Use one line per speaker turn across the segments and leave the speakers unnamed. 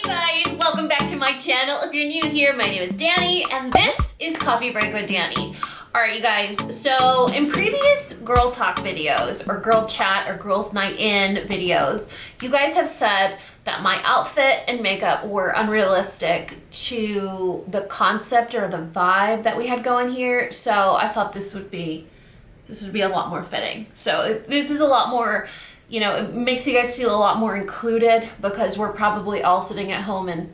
guys, welcome back to my channel. If you're new here, my name is Dani and this is Coffee Break with Dani. Alright you guys, so in previous girl talk videos or girl chat or girls night in videos, you guys have said that my outfit and makeup were unrealistic to the concept or the vibe that we had going here. So I thought this would be a lot more fitting. So this is a lot more, you know, it makes you guys feel a lot more included because we're probably all sitting at home in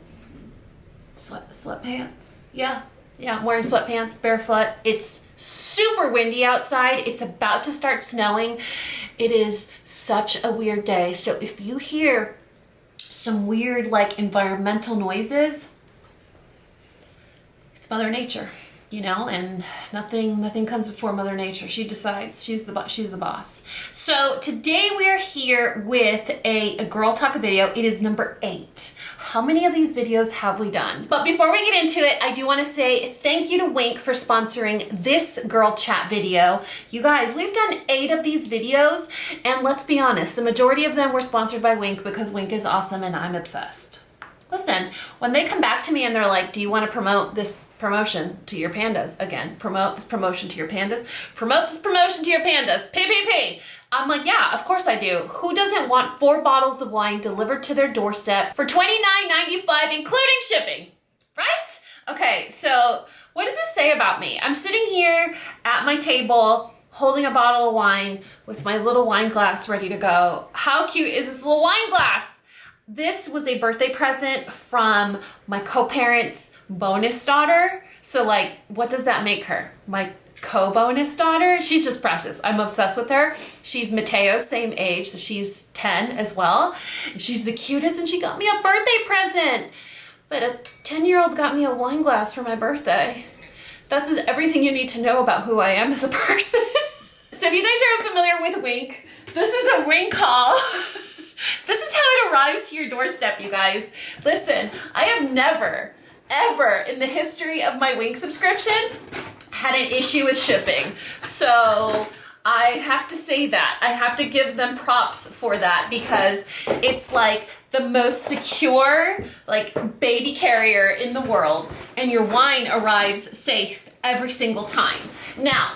sweatpants. Yeah, I'm wearing sweatpants, barefoot. It's super windy outside. It's about to start snowing. It is such a weird day. So if you hear some weird like environmental noises, it's Mother Nature, you know, and nothing comes before Mother Nature. She decides. She's the boss. So today we are here with a girl talk video. It is number 8. How many of these videos have we done? But before we get into it, I do want to say thank you to Winc for sponsoring this girl chat video. You guys, we've done 8 of these videos, and let's be honest, the majority of them were sponsored by Winc because Winc is awesome and I'm obsessed. Listen, when they come back to me and they're like, do you want to promote this promotion to your pandas? Again, promote this promotion to your pandas. Promote this promotion to your pandas. PPP. I'm like, yeah, of course I do. Who doesn't want 4 bottles of wine delivered to their doorstep for $29.95, including shipping, right? Okay, so what does this say about me? I'm sitting here at my table holding a bottle of wine with my little wine glass ready to go. How cute is this little wine glass? This was a birthday present from my co-parents' bonus daughter. So like, what does that make her? My co-bonus daughter? She's just precious. I'm obsessed with her. She's Mateo's same age, so she's 10 as well. She's the cutest and she got me a birthday present. But a 10-year-old got me a wine glass for my birthday. That's just everything you need to know about who I am as a person. So if you guys are unfamiliar with Winc, this is a Winc haul. This is how it arrives to your doorstep, you guys. Listen, I have never, ever in the history of my Winc subscription had an issue with shipping. So I have to say that. I have to give them props for that because it's like the most secure like baby carrier in the world and your wine arrives safe every single time. Now,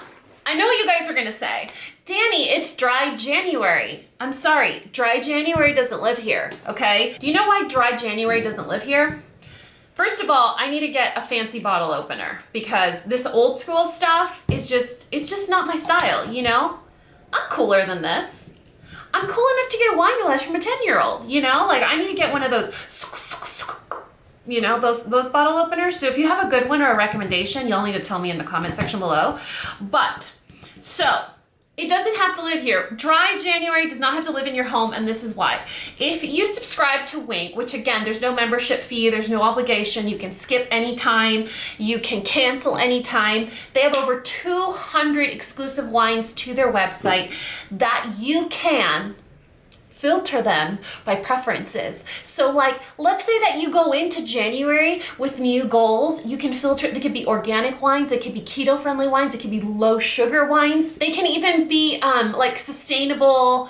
I know what you guys are gonna say. Dani, it's dry January. I'm sorry, dry January doesn't live here, okay? Do you know why dry January doesn't live here? First of all, I need to get a fancy bottle opener because this old school stuff is it's just not my style, you know? I'm cooler than this. I'm cool enough to get a wine glass from a 10-year-old, you know? Like I need to get one of those, you know, those bottle openers. So if you have a good one or a recommendation, you'll need to tell me in the comment section below. But, so, it doesn't have to live here. Dry January does not have to live in your home, and this is why. If you subscribe to Winc, which again, there's no membership fee, there's no obligation, you can skip anytime, you can cancel anytime. They have over 200 exclusive wines to their website that you can filter them by preferences. So like, let's say that you go into January with new goals, you can filter, they could be organic wines, they could be keto-friendly wines, it could be low sugar wines. They can even be like sustainable,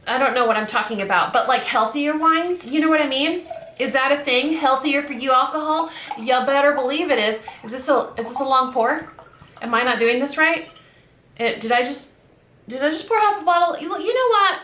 I don't know what I'm talking about, but like healthier wines, you know what I mean? Is that a thing? Healthier for you alcohol? You better believe it is. Is this a long pour? Am I not doing this right? Did I just pour half a bottle? You know what?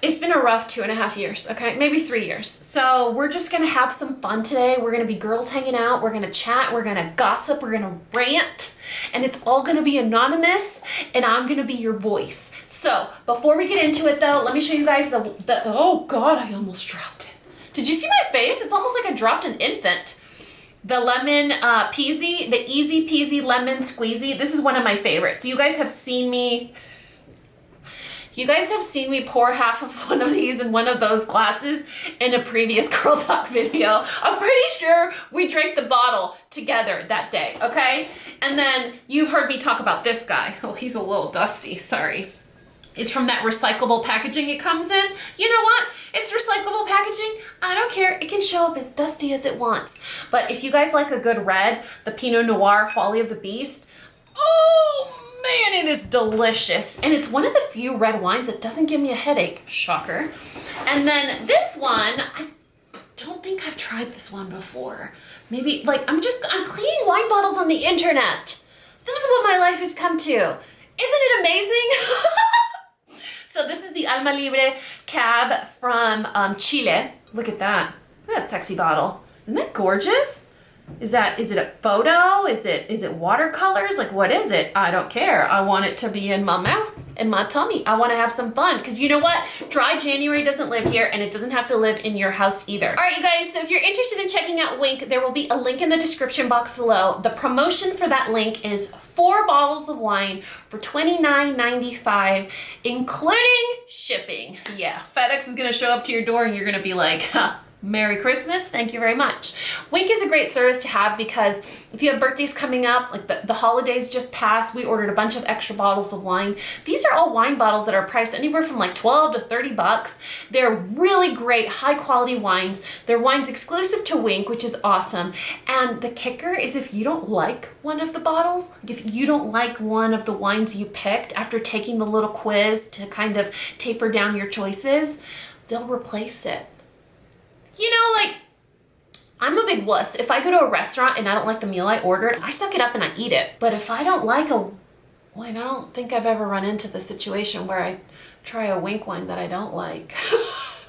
It's been a rough 2.5 years, okay? Maybe 3 years. So we're just gonna have some fun today. We're gonna be girls hanging out. We're gonna chat. We're gonna gossip. We're gonna rant. And it's all gonna be anonymous and I'm gonna be your voice. So before we get into it though, let me show you guys the oh God, I almost dropped it. Did you see my face? It's almost like I dropped an infant. The lemon peasy, the easy peasy lemon squeezy. This is one of my favorites. You guys have seen me pour half of one of these in one of those glasses in a previous Girl Talk video. I'm pretty sure we drank the bottle together that day, okay? And then you've heard me talk about this guy. Oh, he's a little dusty, sorry. It's from that recyclable packaging it comes in. You know what? It's recyclable packaging. I don't care. It can show up as dusty as it wants. But if you guys like a good red, the Pinot Noir Folly of the Beast, oh Man, it is delicious. And it's one of the few red wines that doesn't give me a headache. Shocker. And then this one, I don't think I've tried this one before. Maybe, like, I'm cleaning wine bottles on the internet. This is what my life has come to. Isn't it amazing? So this is the Alma Libre Cab from Chile. Look at that. Look at that sexy bottle. Isn't that gorgeous? Is it a photo? Is it watercolors? Like, what is it? I don't care. I want it to be in my mouth, in my tummy. I want to have some fun, because you know what? Dry January doesn't live here, and it doesn't have to live in your house either. All right, you guys, so if you're interested in checking out Winc, there will be a link in the description box below. The promotion for that link is 4 bottles of wine for $29.95, including shipping. Yeah, FedEx is gonna show up to your door and you're gonna be like, huh, Merry Christmas, thank you very much. Winc is a great service to have, because if you have birthdays coming up, like the holidays just passed, we ordered a bunch of extra bottles of wine. These are all wine bottles that are priced anywhere from like 12 to 30 bucks. They're really great, high quality wines. They're wines exclusive to Winc, which is awesome. And the kicker is, if you don't like one of the bottles, if you don't like one of the wines you picked after taking the little quiz to kind of taper down your choices, they'll replace it. You know, like, I'm a big wuss. If I go to a restaurant and I don't like the meal I ordered, I suck it up and I eat it. But if I don't like a wine, I don't think I've ever run into the situation where I try a Winc wine that I don't like.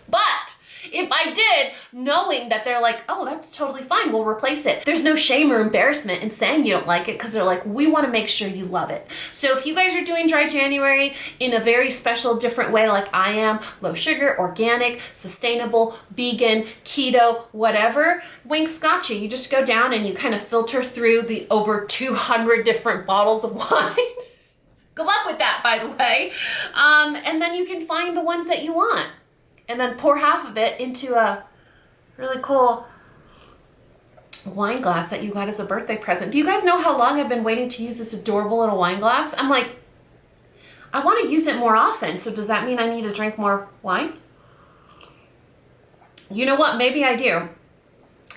But if I did, knowing that they're like, oh, that's totally fine, we'll replace it. There's no shame or embarrassment in saying you don't like it, because they're like, we want to make sure you love it. So if you guys are doing Dry January in a very special, different way like I am, low sugar, organic, sustainable, vegan, keto, whatever, Winc's got you. You just go down and you kind of filter through the over 200 different bottles of wine. Good luck with that, by the way. And then you can find the ones that you want. And then pour half of it into a really cool wine glass that you got as a birthday present. Do you guys know how long I've been waiting to use this adorable little wine glass? I'm like, I want to use it more often. So does that mean I need to drink more wine? You know what? Maybe I do.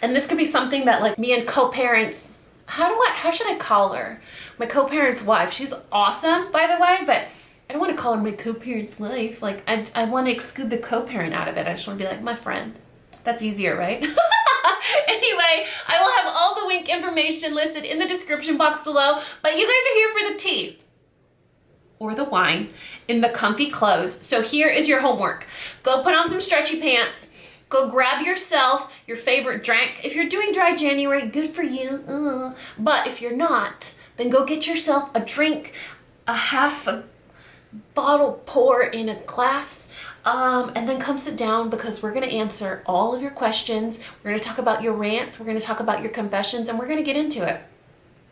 And this could be something that, like, me and co-parents, how should I call her? My co-parent's wife. She's awesome, by the way, but I don't want to call her my co-parent's wife. Like, I want to exclude the co-parent out of it. I just want to be like, my friend. That's easier, right? Anyway, I will have all the Winc information listed in the description box below, but you guys are here for the tea or the wine in the comfy clothes. So here is your homework. Go put on some stretchy pants. Go grab yourself your favorite drink. If you're doing Dry January, good for you. But if you're not, then go get yourself a drink, a half a bottle pour in a glass, and then come sit down, because we're going to answer all of your questions. We're going to talk about your rants. We're going to talk about your confessions, and we're going to get into it,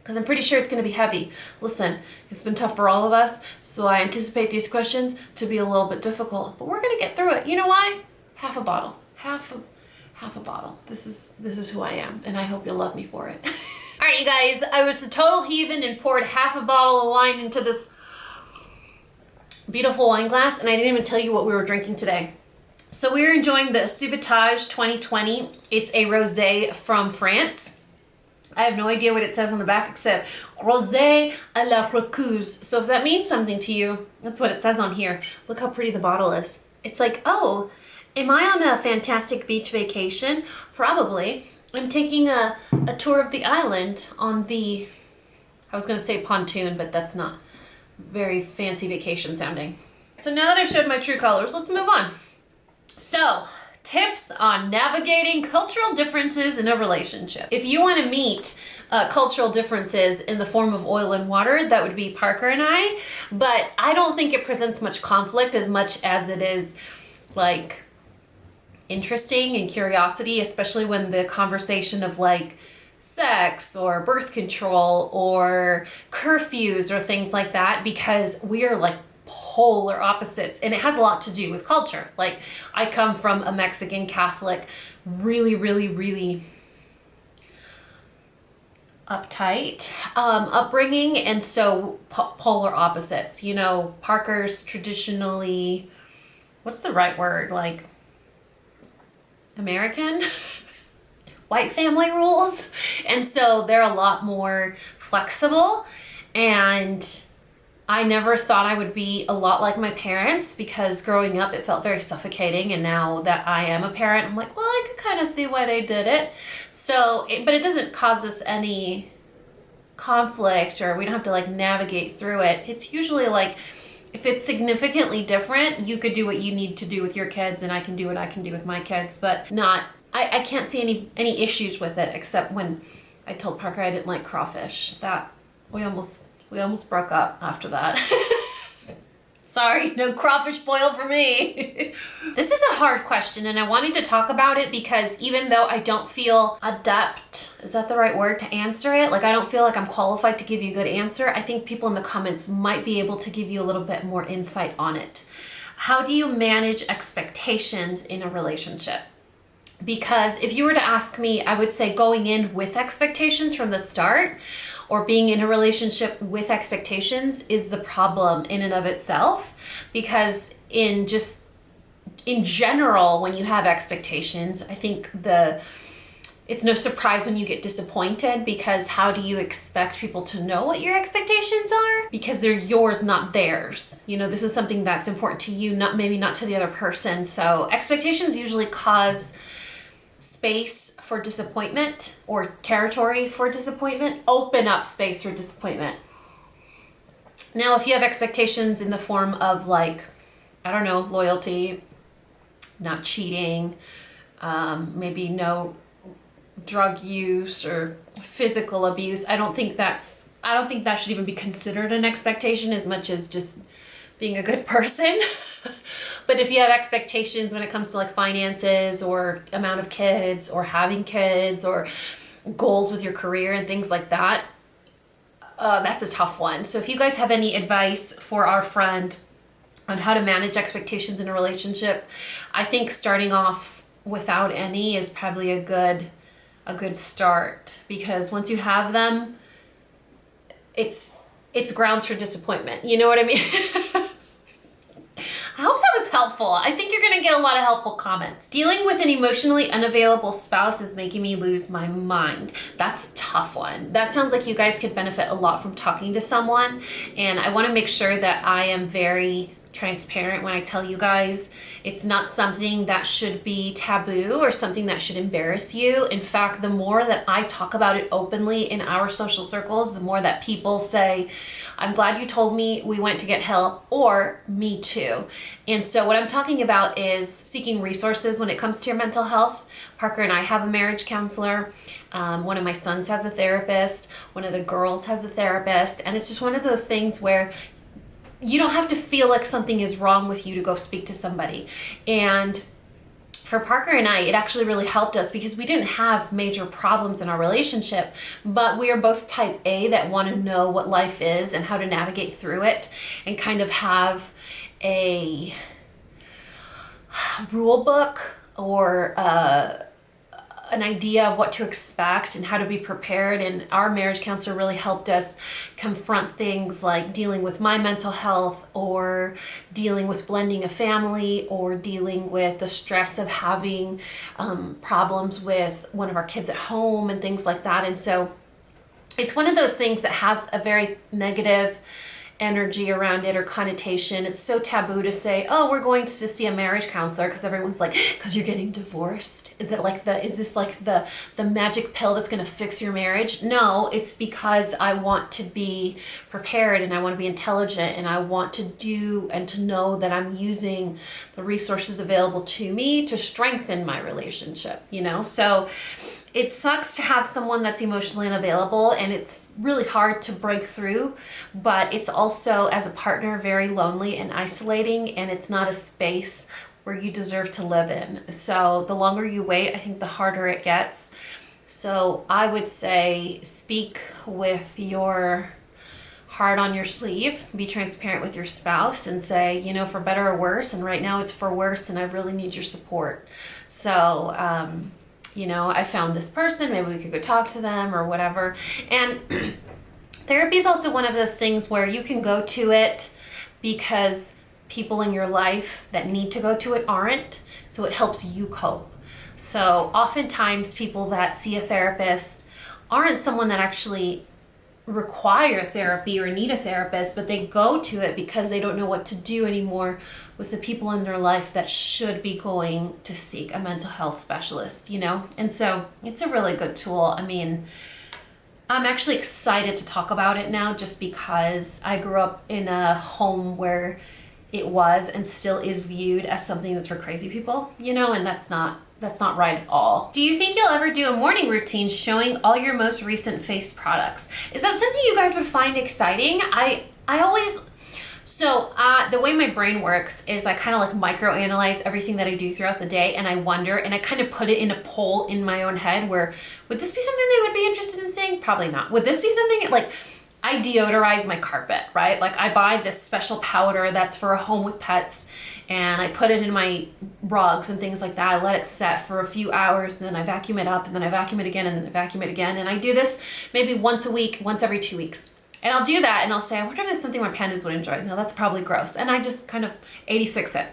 because I'm pretty sure it's going to be heavy. Listen, it's been tough for all of us, so I anticipate these questions to be a little bit difficult, but we're going to get through it. You know why? Half a bottle. Half a bottle. This is who I am, and I hope you'll love me for it. All right, you guys, I was a total heathen and poured half a bottle of wine into this beautiful wine glass, and I didn't even tell you what we were drinking today. So we're enjoying the Sweatshirt 2020. It's a rosé from France. I have no idea what it says on the back except rosé à la recuse. So if that means something to you, that's what it says on here. Look how pretty the bottle is. It's like, oh, am I on a fantastic beach vacation? Probably. I'm taking a tour of the island on the, I was gonna say pontoon, but that's not very fancy vacation sounding. So now that I've showed my true colors, let's move on. So, tips on navigating cultural differences in a relationship. If you want to meet cultural differences in the form of oil and water, that would be Parker and I, but I don't think it presents much conflict as much as it is like interesting and curiosity, especially when the conversation of like sex or birth control or curfews or things like that, because we are like polar opposites, and it has a lot to do with culture. Like, I come from a Mexican Catholic, really uptight upbringing, and so polar opposites. You know, Parker's traditionally, what's the right word, like American? White family rules, and so they're a lot more flexible, and I never thought I would be a lot like my parents, because growing up it felt very suffocating, and now that I am a parent, I'm like, well, I could kind of see why they did it. So, but it doesn't cause us any conflict, or we don't have to like navigate through it. It's usually like, if it's significantly different, you could do what you need to do with your kids, and I can do what I can do with my kids, but not, I can't see any issues with it, except when I told Parker I didn't like crawfish. That we almost broke up after that. Sorry, no crawfish boil for me. This is a hard question, and I wanted to talk about it because even though I don't feel adept, is that the right word, to answer it? Like, I don't feel like I'm qualified to give you a good answer. I think people in the comments might be able to give you a little bit more insight on it. How do you manage expectations in a relationship? Because if you were to ask me, I would say going in with expectations from the start, or being in a relationship with expectations, is the problem in and of itself. Because in general, when you have expectations, I think it's no surprise when you get disappointed, because how do you expect people to know what your expectations are? Because they're yours, not theirs. You know, this is something that's important to you, maybe not to the other person. So expectations usually cause space for disappointment, or territory for disappointment, open up space for disappointment. Now, if you have expectations in the form of, like, I don't know, loyalty, not cheating, maybe no drug use or physical abuse, I don't think that should even be considered an expectation as much as just being a good person. But if you have expectations when it comes to like finances, or amount of kids, or having kids, or goals with your career and things like that, that's a tough one. So if you guys have any advice for our friend on how to manage expectations in a relationship, I think starting off without any is probably a good start, because once you have them, it's grounds for disappointment. You know what I mean? I hope that was helpful. I think you're gonna get a lot of helpful comments. Dealing with an emotionally unavailable spouse is making me lose my mind. That's a tough one. That sounds like you guys could benefit a lot from talking to someone, and I wanna make sure that I am very transparent when I tell you guys it's not something that should be taboo or something that should embarrass you. In fact, the more that I talk about it openly in our social circles, the more that people say, I'm glad you told me, we went to get help, or me too. And so what I'm talking about is seeking resources when it comes to your mental health. Parker and I have a marriage counselor. One of my sons has a therapist. One of the girls has a therapist. And it's just one of those things where you don't have to feel like something is wrong with you to go speak to somebody. And for Parker and I, it actually really helped us because we didn't have major problems in our relationship, but we are both type A that want to know what life is and how to navigate through it, and kind of have a rule book or an idea of what to expect and how to be prepared. And our marriage counselor really helped us confront things like dealing with my mental health, or dealing with blending a family, or dealing with the stress of having problems with one of our kids at home and things like that. And so it's one of those things that has a very negative energy around it, or connotation. It's so taboo to say, oh, we're going to see a marriage counselor, because everyone's like, because you're getting divorced. Is this like the magic pill that's going to fix your marriage? No, it's because I want to be prepared, and I want to be intelligent, and I want to do and to know that I'm using the resources available to me to strengthen my relationship, you know? So it sucks to have someone that's emotionally unavailable, and it's really hard to break through, but it's also, as a partner, very lonely and isolating, and it's not a space where you deserve to live in. So the longer you wait, I think the harder it gets. So I would say speak with your heart on your sleeve, be transparent with your spouse, and say, you know, for better or worse, and right now it's for worse, and I really need your support. So, you know, I found this person, maybe we could go talk to them or whatever. And therapy is also one of those things where you can go to it because people in your life that need to go to it aren't, so it helps you cope. So oftentimes people that see a therapist aren't someone that actually require therapy or need a therapist, but they go to it because they don't know what to do anymore with the people in their life that should be going to seek a mental health specialist, you know? And so it's a really good tool. I mean, I'm actually excited to talk about it now just because I grew up in a home where it was and still is viewed as something that's for crazy people, you know, and that's not right at all. Do you think you'll ever do a morning routine showing all your most recent face products? Is that something you guys would find exciting? So the way my brain works is I kind of like microanalyze everything that I do throughout the day, and I wonder, and I kind of put it in a poll in my own head where, would this be something they would be interested in seeing? Probably not. Would this be something like, I deodorize my carpet, right? Like I buy this special powder that's for a home with pets, and I put it in my rugs and things like that. I let it set for a few hours, and then I vacuum it up, and then I vacuum it again, and then I vacuum it again. And I do this maybe once a week, once every 2 weeks. And I'll do that, and I'll say, I wonder if it's something my pandas would enjoy. No, that's probably gross. And I just kind of 86 it.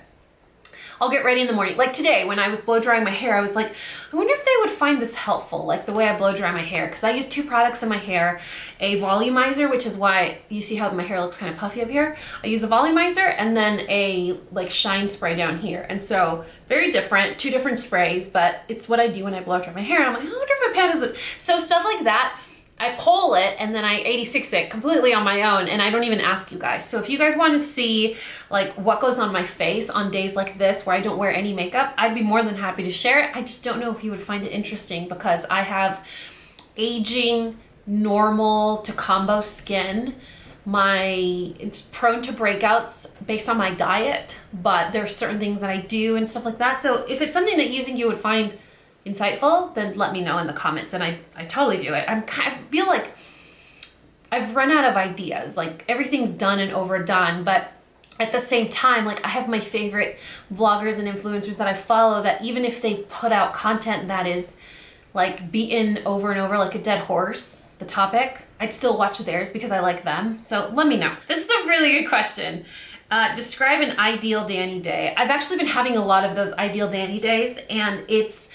I'll get ready in the morning. Like today, when I was blow drying my hair, I was like, I wonder if they would find this helpful, like the way I blow dry my hair. Because I use 2 products in my hair, a volumizer, which is why you see how my hair looks kind of puffy up here. I use a volumizer, and then a like shine spray down here. And so very different, 2 different sprays, but it's what I do when I blow dry my hair. I'm like, I wonder if my pandas would. So stuff like that, I poll it, and then I 86 it completely on my own, and I don't even ask you guys. So if you guys want to see like what goes on my face on days like this where I don't wear any makeup, I'd be more than happy to share it. I just don't know if you would find it interesting because I have aging, normal to combo skin. It's prone to breakouts based on my diet, but there's certain things that I do and stuff like that. So if it's something that you think you would find insightful, then let me know in the comments, and I totally do it. I feel like I've run out of ideas. Like everything's done and overdone, but at the same time, like I have my favorite vloggers and influencers that I follow that even if they put out content that is like beaten over and over like a dead horse, the topic, I'd still watch theirs because I like them. So let me know. This is a really good question. Describe an ideal Dani day. I've actually been having a lot of those ideal Dani days, and it's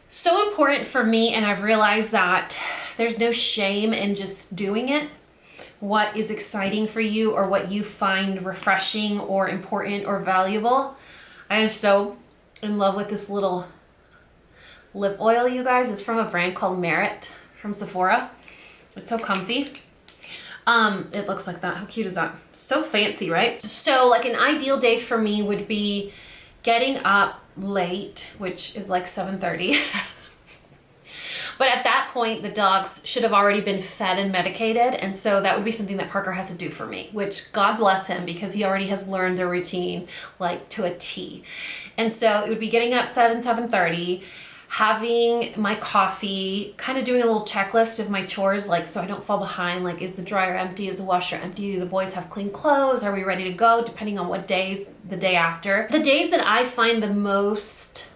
so important for me, and I've realized that there's no shame in just doing it. What is exciting for you or what you find refreshing or important or valuable. I am so in love with this little lip oil, you guys. It's from a brand called Merit from Sephora. It's so comfy. It looks like that. How cute is that? So fancy, right? So like an ideal day for me would be getting up late, which is like 7:30. But at that point, the dogs should have already been fed and medicated. And so that would be something that Parker has to do for me, which God bless him because he already has learned their routine like to a T. And so it would be getting up 7:30, having my coffee, kind of doing a little checklist of my chores, like so I don't fall behind, like is the dryer empty, is the washer empty, do the boys have clean clothes, are we ready to go, depending on what days, the day after. The days that I find the most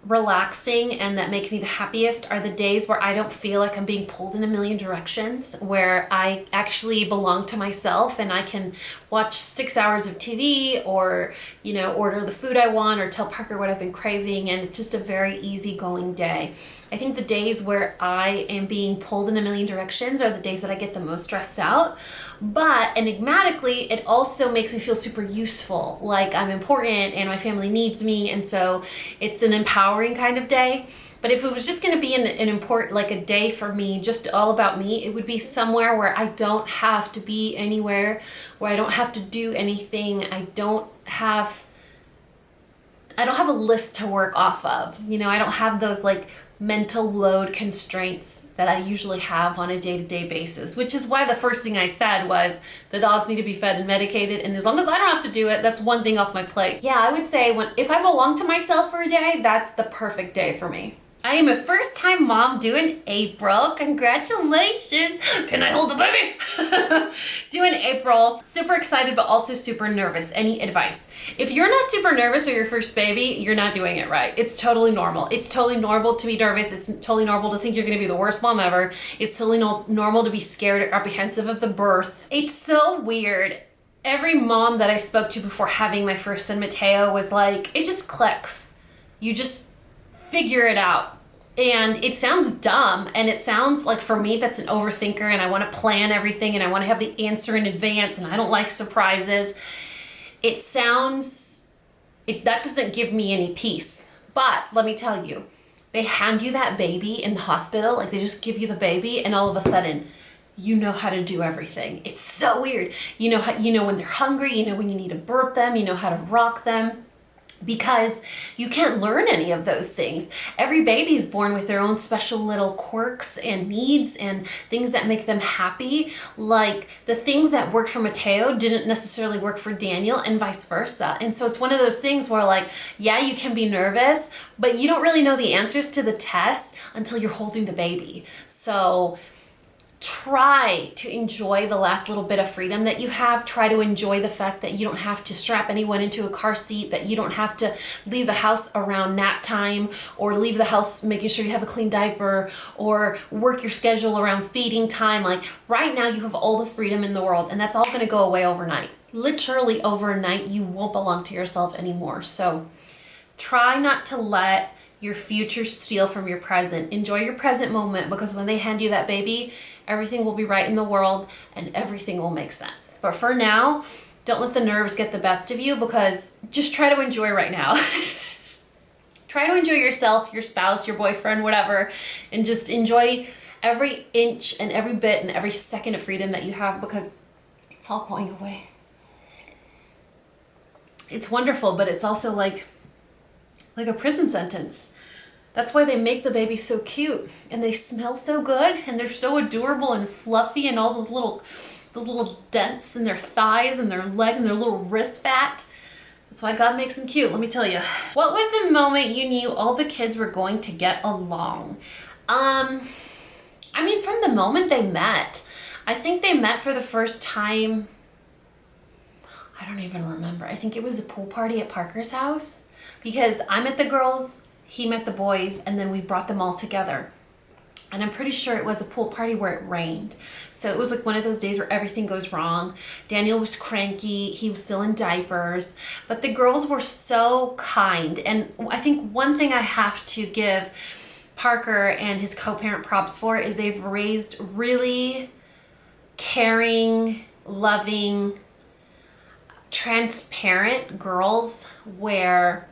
relaxing and that make me the happiest are the days where I don't feel like I'm being pulled in a million directions, where I actually belong to myself and I can watch 6 hours of TV or, you know, order the food I want or tell Parker what I've been craving, and it's just a very easygoing day. I think the days where I am being pulled in a million directions are the days that I get the most stressed out. But enigmatically, it also makes me feel super useful, like I'm important and my family needs me, and so it's an empowering kind of day. But if it was just going to be an important, like a day for me, just all about me, it would be somewhere where I don't have to be anywhere, where I don't have to do anything. I don't have a list to work off of. You know, I don't have those like mental load constraints that I usually have on a day-to-day basis, which is why the first thing I said was the dogs need to be fed and medicated, and as long as I don't have to do it, that's one thing off my plate. Yeah, I would say if I belong to myself for a day, that's the perfect day for me. I am a first-time mom due in April. Congratulations. Can I hold the baby? Due in April. Super excited, but also super nervous. Any advice? If you're not super nervous or your first baby, you're not doing it right. It's totally normal. It's totally normal to be nervous. It's totally normal to think you're going to be the worst mom ever. It's totally normal to be scared or apprehensive of the birth. It's so weird. Every mom that I spoke to before having my first son, Mateo, was like, it just clicks. You just figure it out. And it sounds dumb, and it sounds like, for me, that's an overthinker, and I want to plan everything, and I want to have the answer in advance, and I don't like surprises. That doesn't give me any peace. But let me tell you, they hand you that baby in the hospital, like they just give you the baby, and all of a sudden, you know how to do everything. It's so weird. You know when they're hungry, you know when you need to burp them, you know how to rock them. Because you can't learn any of those things. Every baby is born with their own special little quirks and needs and things that make them happy. Like the things that worked for Mateo didn't necessarily work for Daniel, and vice versa. And so it's one of those things where, like, yeah, you can be nervous, but you don't really know the answers to the test until you're holding the baby. So try to enjoy the last little bit of freedom that you have. Try to enjoy the fact that you don't have to strap anyone into a car seat, that you don't have to leave the house around nap time, or leave the house making sure you have a clean diaper, or work your schedule around feeding time. Like right now you have all the freedom in the world, and that's all going to go away overnight. Literally overnight, you won't belong to yourself anymore. So try not to let your future steal from your present. Enjoy your present moment, because when they hand you that baby, everything will be right in the world and everything will make sense. But for now, don't let the nerves get the best of you, because just try to enjoy right now. Try to enjoy yourself, your spouse, your boyfriend, whatever, and just enjoy every inch and every bit and every second of freedom that you have, because it's all going away. It's wonderful, but it's also like a prison sentence. That's why they make the baby so cute, and they smell so good, and they're so adorable and fluffy, and all those little dents in their thighs and their legs and their little wrist fat. That's why God makes them cute, let me tell you. What was the moment you knew all the kids were going to get along? I mean, from the moment they met. I think they met for the first time, I don't even remember. I think it was a pool party at Parker's house, because I met the girls, he met the boys, and then we brought them all together. And I'm pretty sure it was a pool party where it rained. So it was like one of those days where everything goes wrong. Daniel was cranky, he was still in diapers, but the girls were so kind. And I think one thing I have to give Parker and his co-parent props for is they've raised really caring, loving, transparent girls, where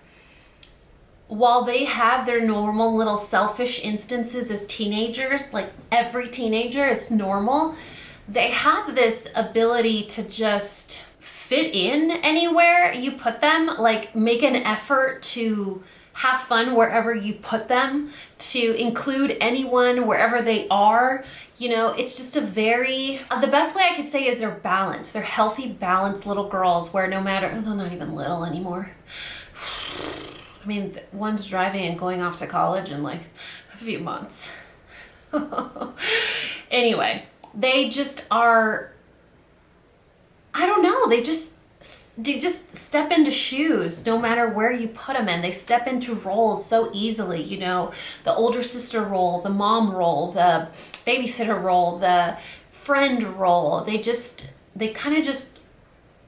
while they have their normal little selfish instances as teenagers, like every teenager is normal, they have this ability to just fit in anywhere you put them, like make an effort to have fun wherever you put them, to include anyone wherever they are. You know, it's just a very, the best way I could say is they're balanced. They're healthy, balanced little girls where no matter, they're not even little anymore. I mean, one's driving and going off to college in like a few months. Anyway, they just are, I don't know, they just step into shoes no matter where you put them in. They step into roles so easily, you know, the older sister role, the mom role, the babysitter role, the friend role. They kind of just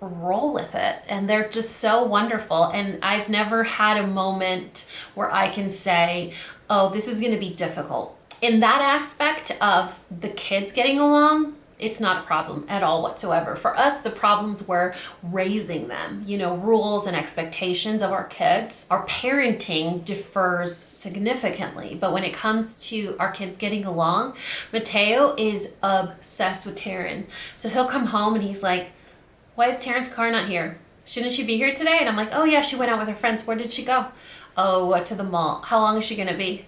roll with it, and they're just so wonderful. And I've never had a moment where I can say, oh, this is going to be difficult. In that aspect of the kids getting along, it's not a problem at all whatsoever. For us, the problems were raising them, you know, rules and expectations of our kids. Our parenting differs significantly, but when it comes to our kids getting along, Mateo is obsessed with Taryn. So he'll come home and he's like, why is Taryn's car not here? Shouldn't she be here today? And I'm like, oh yeah, she went out with her friends. Where did she go? Oh, to the mall. How long is she gonna be?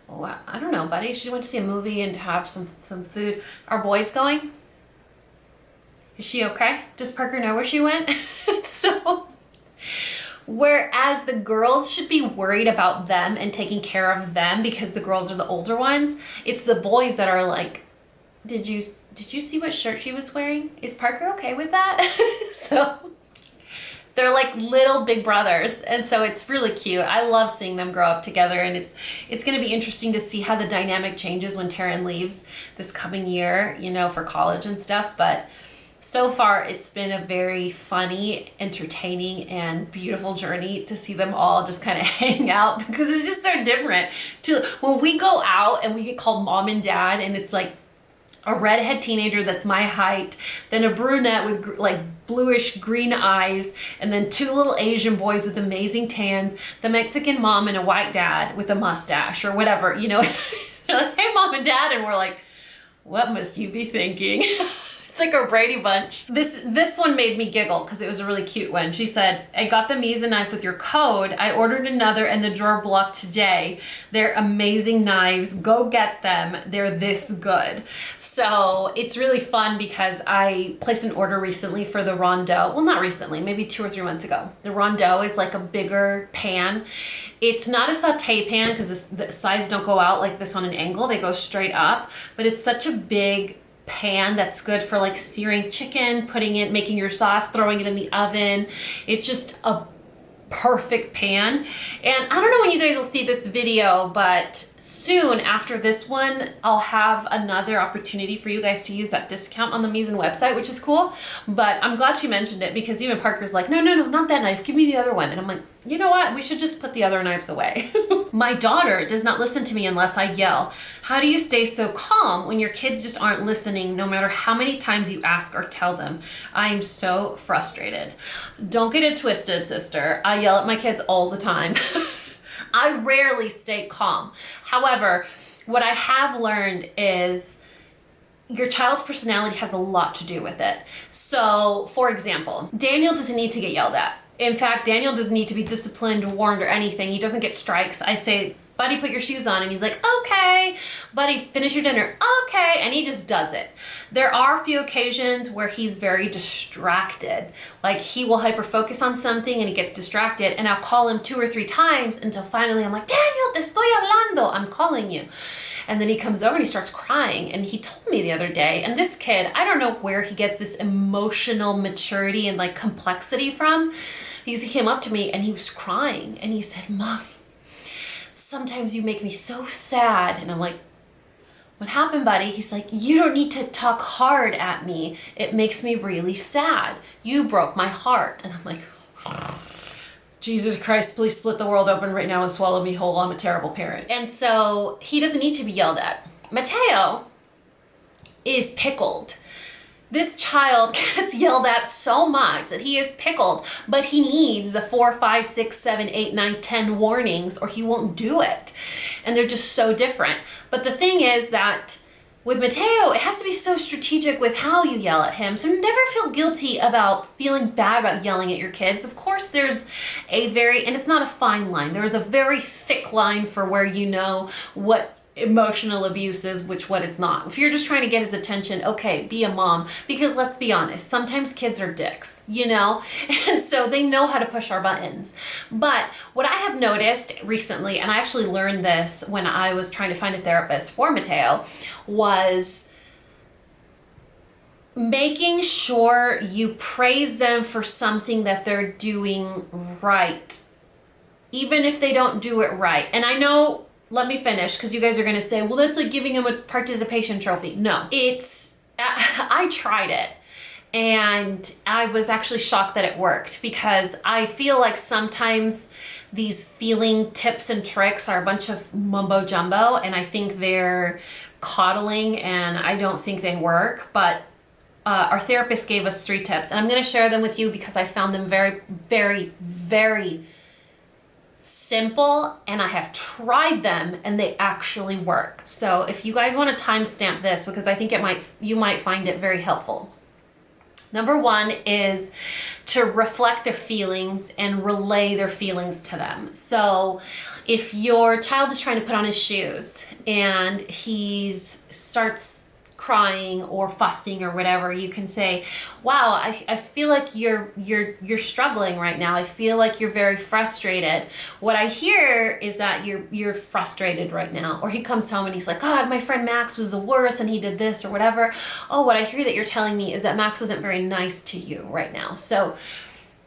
Oh, I don't know, buddy. She went to see a movie and to have some food. Are boys going? Is she okay? Does Parker know where she went? So, whereas the girls should be worried about them and taking care of them because the girls are the older ones, it's the boys that are like, did you see what shirt she was wearing? Is Parker okay with that? So they're like little big brothers, and so it's really cute. I love seeing them grow up together, and it's going to be interesting to see how the dynamic changes when Taryn leaves this coming year, you know, for college and stuff. But So far, it's been a very funny, entertaining, and beautiful journey to see them all just kind of hang out, because it's just so different. When we go out and we get called mom and dad, and it's like a redhead teenager that's my height, then a brunette with like bluish green eyes, and then two little Asian boys with amazing tans, the Mexican mom and a white dad with a mustache or whatever, you know. They're like, hey mom and dad, and we're like, what must you be thinking? It's like our Brady Bunch. This one made me giggle because it was a really cute one. She said, I got the Misa knife with your code. I ordered another and the drawer blocked today. They're amazing knives. Go get them. They're this good. So it's really fun because I placed an order recently for the rondeau. Well, not recently, maybe 2 or 3 months ago. The rondeau is like a bigger pan. It's not a saute pan because the sides don't go out like this on an angle. They go straight up, but it's such a big pan that's good for like searing chicken, making your sauce, throwing it in the oven. It's just a perfect pan. And I don't know when you guys will see this video, but soon after this one, I'll have another opportunity for you guys to use that discount on the Misa website, which is cool. But I'm glad she mentioned it, because even Parker's like, no, not that knife. Give me the other one. And I'm like, you know what? We should just put the other knives away. My daughter does not listen to me unless I yell. How do you stay so calm when your kids just aren't listening, no matter how many times you ask or tell them? I'm so frustrated. Don't get it twisted, sister. I yell at my kids all the time. I rarely stay calm. However, what I have learned is your child's personality has a lot to do with it. So, for example, Daniel doesn't need to get yelled at. In fact, Daniel doesn't need to be disciplined, warned, or anything. He doesn't get strikes. I say, buddy, put your shoes on. And he's like, okay. Buddy, finish your dinner. Okay. And he just does it. There are a few occasions where he's very distracted. Like he will hyper-focus on something and he gets distracted. And I'll call him 2 or 3 times until finally I'm like, Daniel, te estoy hablando. I'm calling you. And then he comes over and he starts crying. And he told me the other day, and this kid, I don't know where he gets this emotional maturity and like complexity from. Because he came up to me and he was crying and he said, Mommy, sometimes you make me so sad. And I'm like, what happened, buddy? He's like, you don't need to talk hard at me. It makes me really sad. You broke my heart. And I'm like, Jesus Christ, please split the world open right now and swallow me whole. I'm a terrible parent. And so he doesn't need to be yelled at. Mateo is pickled. This child gets yelled at so much that he is pickled, but he needs the 4, 5, 6, 7, 8, 9, 10 warnings or he won't do it. And they're just so different. But the thing is that with Mateo, it has to be so strategic with how you yell at him. So never feel guilty about feeling bad about yelling at your kids. Of course, there's and it's not a fine line. There is a very thick line for where you know what emotional abuse is, what is not. If you're just trying to get his attention, okay, be a mom. Because let's be honest, sometimes kids are dicks, you know? And so they know how to push our buttons. But what I have noticed recently, and I actually learned this when I was trying to find a therapist for Mateo, was making sure you praise them for something that they're doing right, even if they don't do it right. And I know, let me finish, because you guys are going to say, well, that's like giving him a participation trophy. No, I tried it and I was actually shocked that it worked, because I feel like sometimes these feeling tips and tricks are a bunch of mumbo jumbo and I think they're coddling and I don't think they work. But our therapist gave us 3 tips and I'm going to share them with you because I found them very, very, very simple and I have tried them and they actually work. So if you guys want to timestamp this, because I think you might find it very helpful. Number 1 is to reflect their feelings and relay their feelings to them. So if your child is trying to put on his shoes and he starts crying or fussing or whatever, you can say, wow, I feel like you're struggling right now. I feel like you're very frustrated. What I hear is that you're frustrated right now. Or he comes home and he's like, God, my friend Max was the worst and he did this or whatever. Oh, what I hear that you're telling me is that Max wasn't very nice to you right now. So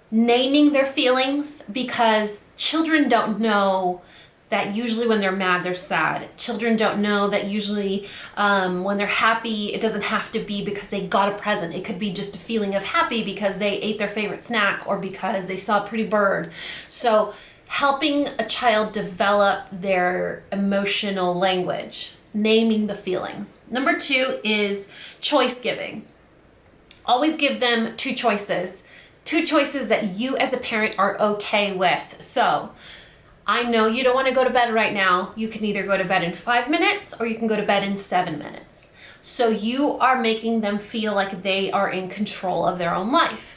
naming their feelings, because children don't know that usually when they're mad, they're sad. Children don't know that usually when they're happy, it doesn't have to be because they got a present. It could be just a feeling of happy because they ate their favorite snack or because they saw a pretty bird. So helping a child develop their emotional language, naming the feelings. Number 2 is choice giving. Always give them 2 choices. 2 choices that you as a parent are okay with. So I know you don't want to go to bed right now. You can either go to bed in 5 minutes or you can go to bed in 7 minutes. So you are making them feel like they are in control of their own life.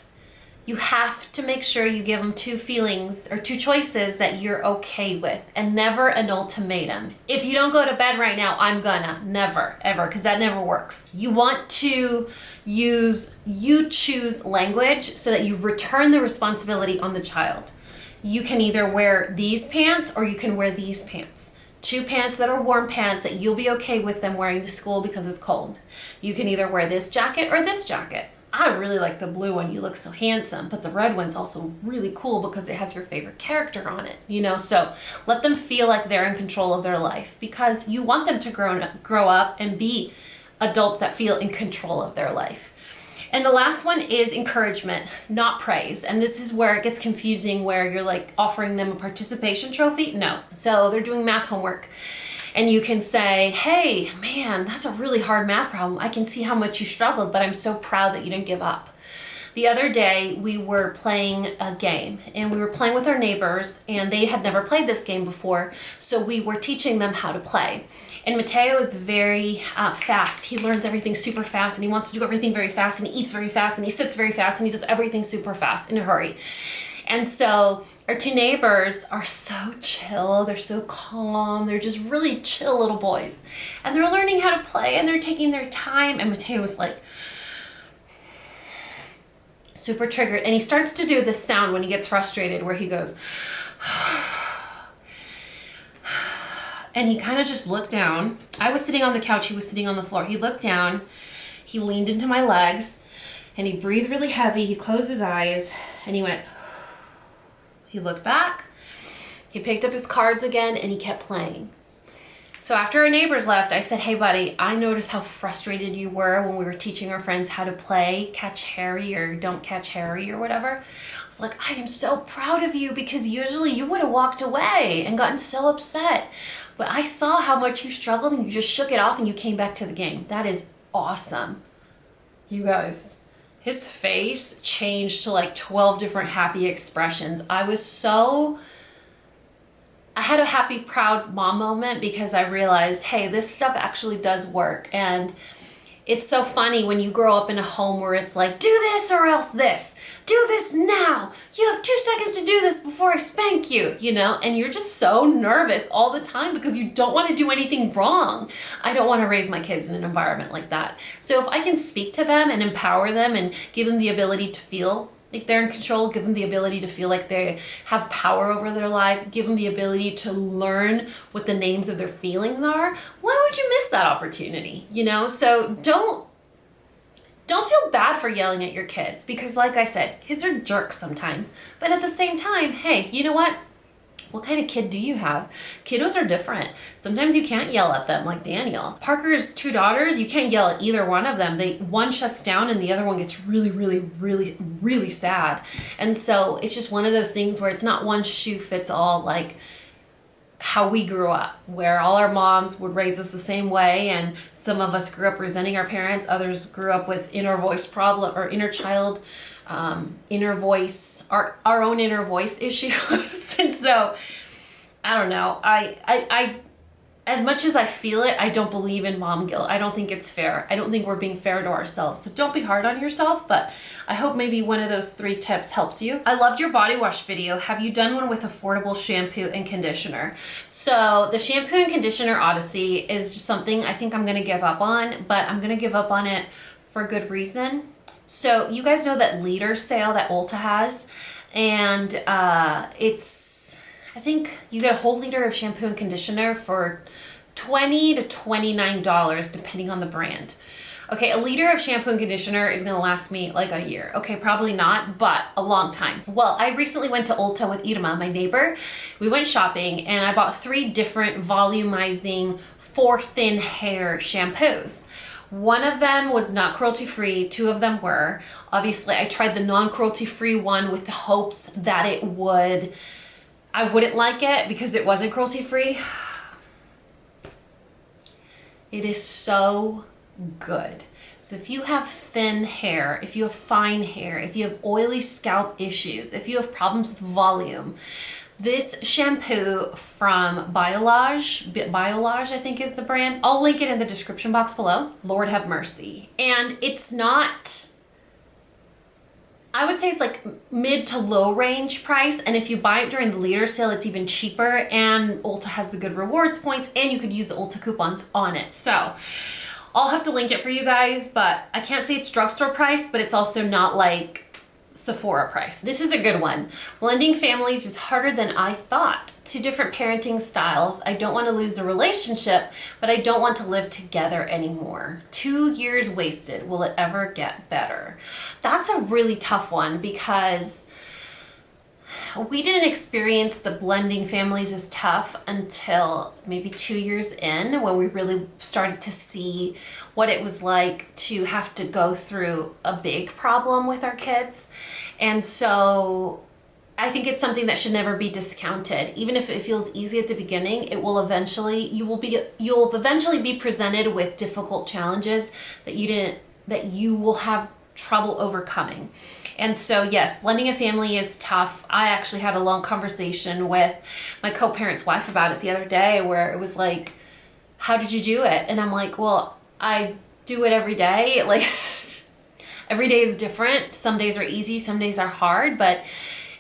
You have to make sure you give them 2 feelings or 2 choices that you're okay with, and never an ultimatum. If you don't go to bed right now, I'm gonna. Never, ever, because that never works. You want to use you choose language so that you return the responsibility on the child. You can either wear these pants or you can wear these pants. 2 pants that are warm pants that you'll be okay with them wearing to school because it's cold. You can either wear this jacket or this jacket. I really like the blue one, you look so handsome, but the red one's also really cool because it has your favorite character on it, you know? So let them feel like they're in control of their life, because you want them to grow up and be adults that feel in control of their life. And the last one is encouragement, not praise. And this is where it gets confusing, where you're like offering them a participation trophy. No. So they're doing math homework and you can say, hey, man, that's a really hard math problem. I can see how much you struggled, but I'm so proud that you didn't give up. The other day we were playing a game and we were playing with our neighbors and they had never played this game before. So we were teaching them how to play. And Mateo is very fast. He learns everything super fast and he wants to do everything very fast and he eats very fast and he sits very fast and he does everything super fast in a hurry. And so our 2 neighbors are so chill. They're so calm. They're just really chill little boys. And they're learning how to play and they're taking their time. And Mateo is like super triggered. And he starts to do this sound when he gets frustrated where he goes, and he kind of just looked down. I was sitting on the couch, he was sitting on the floor. He looked down, he leaned into my legs, and he breathed really heavy. He closed his eyes, and he went, he looked back, he picked up his cards again, and he kept playing. So after our neighbors left, I said, hey buddy, I noticed how frustrated you were when we were teaching our friends how to play catch Harry or don't catch Harry or whatever. I was like, I am so proud of you, because usually you would have walked away and gotten so upset. But I saw how much you struggled and you just shook it off and you came back to the game. That is awesome. You guys, his face changed to like 12 different happy expressions. I had a happy, proud mom moment because I realized, hey, this stuff actually does work. And it's so funny when you grow up in a home where it's like, do this or else this. Do this now. You have 2 seconds to do this before I spank you, you know? And you're just so nervous all the time because you don't want to do anything wrong. I don't want to raise my kids in an environment like that. So if I can speak to them and empower them and give them the ability to feel like they're in control, give them the ability to feel like they have power over their lives, give them the ability to learn what the names of their feelings are, why would you miss that opportunity, you know? So don't feel bad for yelling at your kids, because like I said, kids are jerks sometimes. But at the same time, hey, you know what? What kind of kid do you have? Kiddos are different. Sometimes you can't yell at them like Daniel. Parker's 2 daughters, you can't yell at either one of them. One shuts down and the other one gets really, really, really, really sad. And so it's just one of those things where it's not one shoe fits all, like how we grew up, where all our moms would raise us the same way, and some of us grew up resenting our parents, others grew up with inner voice problem or inner child, inner voice, our own inner voice issues. And so I don't know, I as much as I feel it, I don't believe in mom guilt. I don't think it's fair. I don't think we're being fair to ourselves. So don't be hard on yourself, but I hope maybe one of those 3 tips helps you. I loved your body wash video. Have you done one with affordable shampoo and conditioner? So the shampoo and conditioner odyssey is just something I think I'm gonna give up on, but I'm gonna give up on it for a good reason. So you guys know that liter sale that Ulta has, and I think you get a whole liter of shampoo and conditioner for $20 to $29 depending on the brand. Okay, a liter of shampoo and conditioner is gonna last me like a year. Okay, probably not, but a long time. Well, I recently went to Ulta with Irma, my neighbor. We went shopping and I bought 3 different volumizing for thin hair shampoos. One of them was not cruelty-free, 2 of them were. Obviously, I tried the non-cruelty-free one with the hopes that I wouldn't like it because it wasn't cruelty-free. It is so good. So if you have thin hair, if you have fine hair, if you have oily scalp issues, if you have problems with volume, this shampoo from Biolage, I think is the brand. I'll link it in the description box below. Lord have mercy. And it's not, I would say it's like mid to low range price. And if you buy it during the liter sale, it's even cheaper. And Ulta has the good rewards points and you could use the Ulta coupons on it. So I'll have to link it for you guys, but I can't say it's drugstore price, but it's also not like Sephora price. This is a good one. Blending families is harder than I thought. 2 different parenting styles. I don't want to lose the relationship, but I don't want to live together anymore. 2 years wasted. Will it ever get better? That's a really tough one because we didn't experience the blending families as tough until maybe 2 years in, when we really started to see what it was like to have to go through a big problem with our kids. And so I think it's something that should never be discounted. Even if it feels easy at the beginning, it will eventually, you'll eventually be presented with difficult challenges that you will have trouble overcoming. And so yes, blending a family is tough. I actually had a long conversation with my co-parent's wife about it the other day, where it was like, how did you do it? And I'm like, well, I do it every day. Like every day is different. Some days are easy, some days are hard, but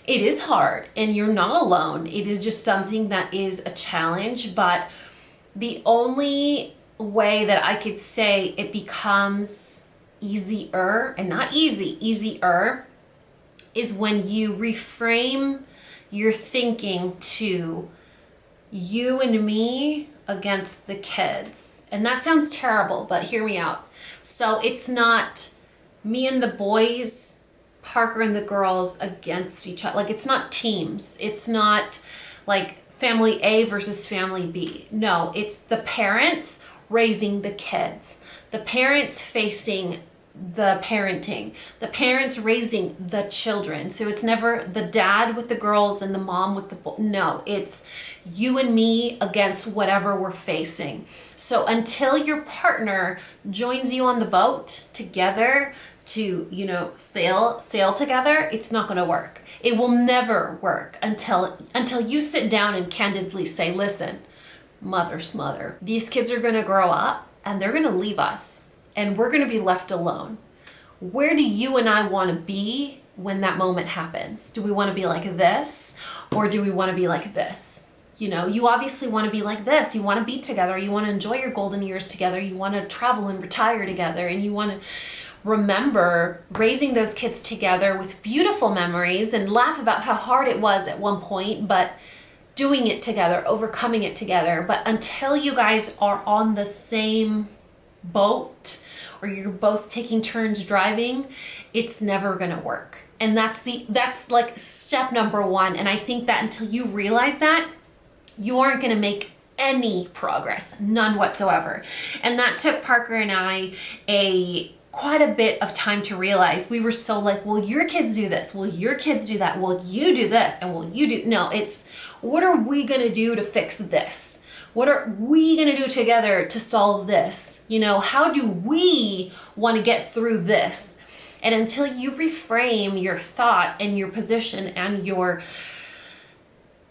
it is hard and you're not alone. It is just something that is a challenge. But the only way that I could say it becomes easier, and not easy, easier, is when you reframe your thinking to you and me against the kids. And that sounds terrible, but hear me out. So it's not me and the boys, Parker and the girls against each other. Like, it's not teams. It's not like family A versus family B. No, it's the parents raising the kids, the parents facing the parenting, the parents raising the children. So it's never the dad with the girls and the mom with the boys. No, it's you and me against whatever we're facing. So until your partner joins you on the boat together to, you know, sail together, it's not going to work. It will never work until you sit down and candidly say, listen, mother smother, these kids are going to grow up and they're going to leave us. And we're going to be left alone. Where do you and I want to be when that moment happens? Do we want to be like this, or do we want to be like this? You know, you obviously want to be like this. You want to be together. You want to enjoy your golden years together. You want to travel and retire together. And you want to remember raising those kids together with beautiful memories and laugh about how hard it was at one point, but doing it together, overcoming it together. But until you guys are on the same boat, or you're both taking turns driving, it's never gonna work. And that's like step number 1. And I think that until you realize that, you aren't gonna make any progress, none whatsoever. And that took Parker and I quite a bit of time to realize. We were so like, well, your kids do this, well, your kids do that, well, you do this, and well, you do, no, it's what are we gonna do to fix this? What are we gonna do together to solve this? You know, how do we wanna get through this? And until you reframe your thought and your position and your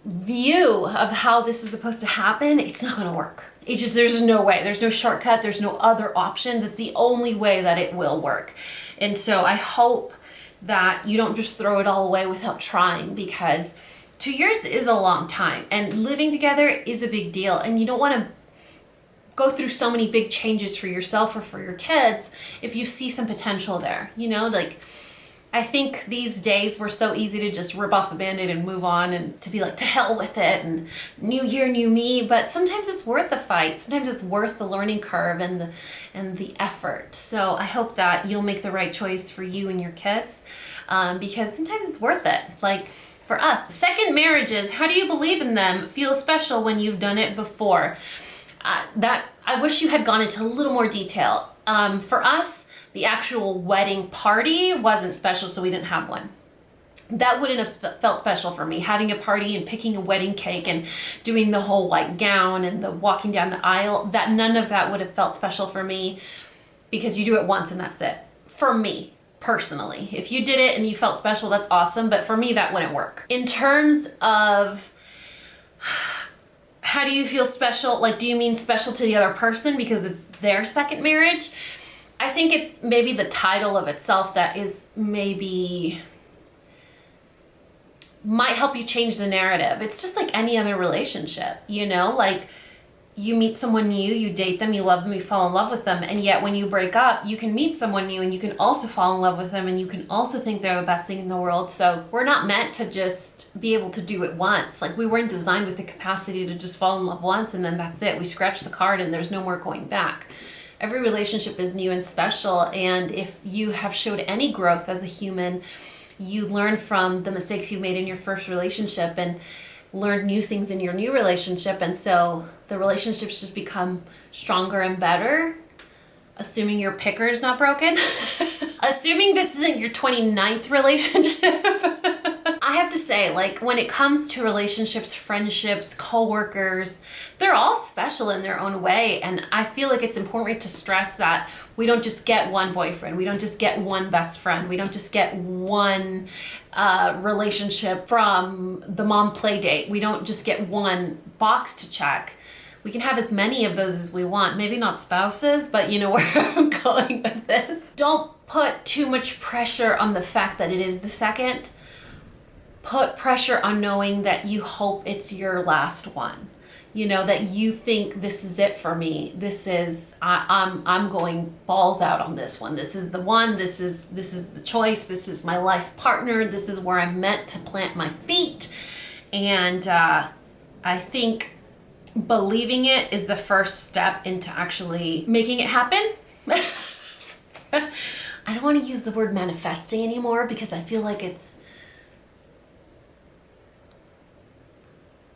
view of how this is supposed to happen, it's not gonna work. It's just, there's no way, there's no shortcut, there's no other options. It's the only way that it will work. And so I hope that you don't just throw it all away without trying, because 2 years is a long time and living together is a big deal, and you don't want to go through so many big changes for yourself or for your kids if you see some potential there. You know, like I think these days we're so easy to just rip off the Band-Aid and move on and to be like, to hell with it and new year, new me. But sometimes it's worth the fight. Sometimes it's worth the learning curve and the effort. So I hope that you'll make the right choice for you and your kids, because sometimes it's worth it. Like for us, second marriages, how do you believe in them? Feel special when you've done it before. That I wish you had gone into a little more detail. For us, the actual wedding party wasn't special, so we didn't have one. That wouldn't have felt special for me, having a party and picking a wedding cake and doing the whole white gown and the walking down the aisle. That none of that would have felt special for me, because you do it once and that's it. For me, personally. If you did it and you felt special, that's awesome, but for me, that wouldn't work. In terms of how do you feel special? Like, do you mean special to the other person because it's their second marriage? I think it's maybe the title of itself that is maybe might help you change the narrative. It's just like any other relationship, you know, like you meet someone new, you date them, you love them, you fall in love with them. And yet when you break up, you can meet someone new and you can also fall in love with them and you can also think they're the best thing in the world. So we're not meant to just be able to do it once. Like we weren't designed with the capacity to just fall in love once and then that's it. We scratch the card and there's no more going back. Every relationship is new and special, and if you have showed any growth as a human, you learn from the mistakes you made in your first relationship and learn new things in your new relationship, and so the relationships just become stronger and better, assuming your picker is not broken. Assuming this isn't your 29th relationship. I have to say, like, when it comes to relationships, friendships, coworkers, they're all special in their own way. And I feel like it's important to stress that we don't just get one boyfriend. We don't just get one best friend. We don't just get one relationship from the mom play date. We don't just get one box to check. We can have as many of those as we want. Maybe not spouses, but you know where I'm going with this. Don't put too much pressure on the fact that it is the second. Put pressure on knowing that you hope it's your last one. You know, that you think this is it for me. This is, I'm going balls out on this one. This is the one, this is the choice. This is my life partner. This is where I'm meant to plant my feet. And I think believing it is the first step into actually making it happen. I don't want to use the word manifesting anymore because I feel like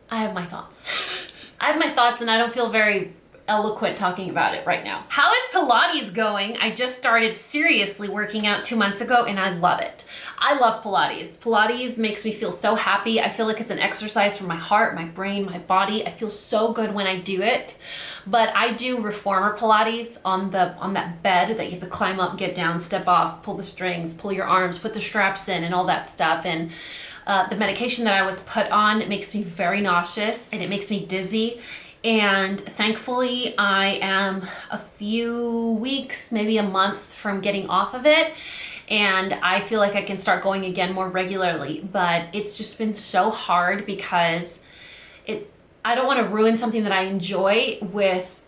I have my thoughts. I have my thoughts and I don't feel very eloquent talking about it right now. How is Pilates going? I just started seriously working out 2 months ago and I love it. I love Pilates. Pilates makes me feel so happy. I feel like it's an exercise for my heart, my brain, my body. I feel so good when I do it. But I do reformer Pilates on that bed that you have to climb up, get down, step off, pull the strings, pull your arms, put the straps in and all that stuff. And the medication that I was put on, it makes me very nauseous and it makes me dizzy. And thankfully I am a few weeks, maybe a month from getting off of it. And I feel like I can start going again more regularly, but it's just been so hard because I don't want to ruin something that I enjoy with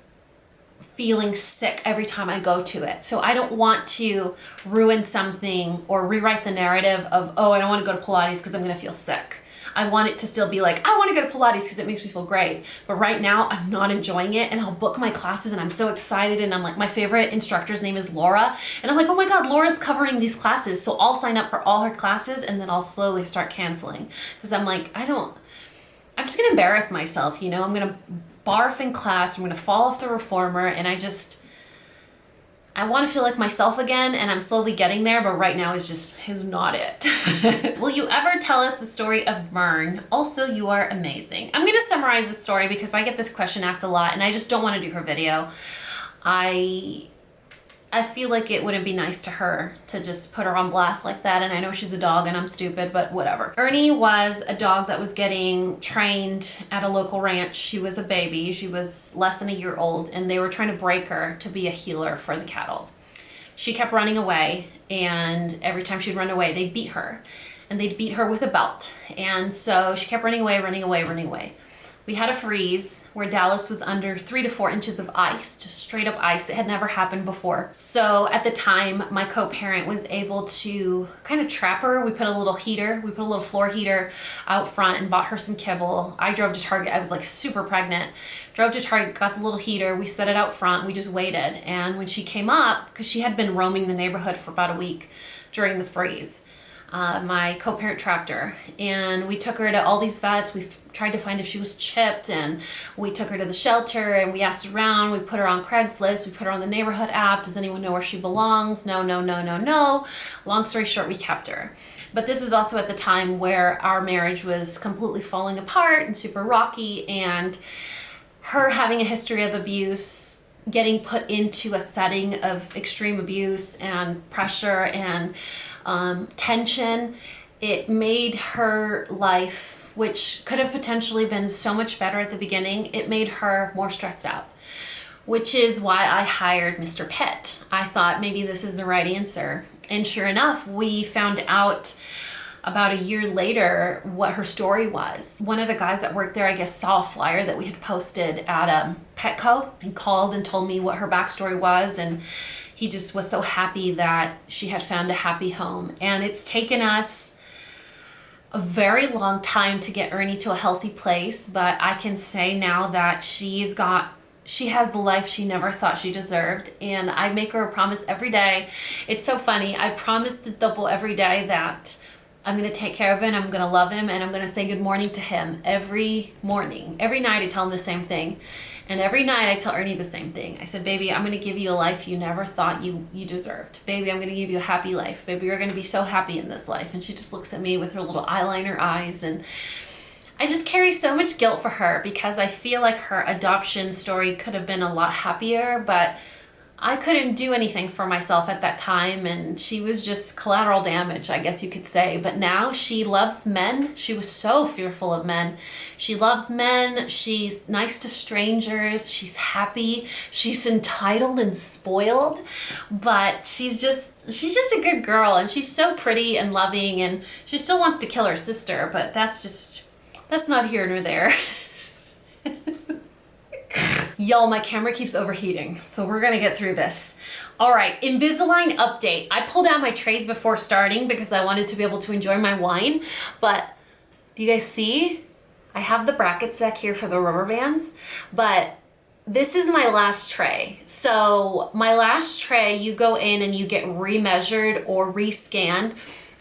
feeling sick every time I go to it. So I don't want to ruin something or rewrite the narrative of, oh, I don't want to go to Pilates because I'm going to feel sick. I want it to still be like, I want to go to Pilates because it makes me feel great. But right now I'm not enjoying it and I'll book my classes and I'm so excited and I'm like, my favorite instructor's name is Laura. And I'm like, oh my God, Laura's covering these classes. So I'll sign up for all her classes and then I'll slowly start canceling. Because I'm like, I'm just going to embarrass myself, you know? I'm going to barf in class, I'm going to fall off the reformer and I want to feel like myself again and I'm slowly getting there, but right now is not it. Will you ever tell us the story of Vern? Also, you are amazing. I'm going to summarize the story because I get this question asked a lot and I just don't want to do her video. I feel like it wouldn't be nice to her to just put her on blast like that, and I know she's a dog and I'm stupid, but whatever. Ernie was a dog that was getting trained at a local ranch. She was a baby. She was less than a year old, and they were trying to break her to be a healer for the cattle. She kept running away, and every time she'd run away, they'd beat her, and they'd beat her with a belt. And so she kept running away, running away, running away. We had a freeze where Dallas was under 3 to 4 inches of ice, just straight up ice. It had never happened before. So at the time, my co-parent was able to kind of trap her. We put a little heater, we put a little floor heater out front and bought her some kibble. I drove to Target. I was like super pregnant. Drove to Target, got the little heater. We set it out front. We just waited. And when she came up, because she had been roaming the neighborhood for about a week during the freeze, my co-parent trapped her, and we took her to all these vets. We tried to find if she was chipped, and we took her to the shelter, and we asked around. We put her on Craigslist. We put her on the neighborhood app. Does anyone know where she belongs? No, no, no, no, no. Long story short, we kept her. But this was also at the time where our marriage was completely falling apart and super rocky, and her having a history of abuse, getting put into a setting of extreme abuse and pressure and tension, it made her life, which could have potentially been so much better at the beginning, it made her more stressed out, which is why I hired Mr. Pitt. I thought maybe this is the right answer. And sure enough, we found out about a year later what her story was. One of the guys that worked there, I guess, saw a flyer that we had posted at Petco and called and told me what her backstory was, and he just was so happy that she had found a happy home. And it's taken us a very long time to get Ernie to a healthy place, but I can say now that she has the life she never thought she deserved. And I make her a promise every day. It's so funny. I promise to Double every day that I'm gonna take care of him, I'm gonna love him, and I'm gonna say good morning to him every morning. Every night I tell him the same thing. And every night I tell Ernie the same thing. I said, baby, I'm gonna give you a life you never thought you deserved. Baby, I'm gonna give you a happy life. Baby, you're gonna be so happy in this life. And she just looks at me with her little eyeliner eyes, and I just carry so much guilt for her because I feel like her adoption story could have been a lot happier, but I couldn't do anything for myself at that time, and she was just collateral damage, I guess you could say. But now she loves men. She was so fearful of men. She loves men. She's nice to strangers. She's happy. She's entitled and spoiled, but she's just a good girl, and she's so pretty and loving, and she still wants to kill her sister, but that's not here nor there. Y'all, my camera keeps overheating, so we're gonna get through this. All right, Invisalign update. I pulled out my trays before starting because I wanted to be able to enjoy my wine, but do you guys see? I have the brackets back here for the rubber bands, but this is my last tray. So my last tray, you go in and you get remeasured or rescanned,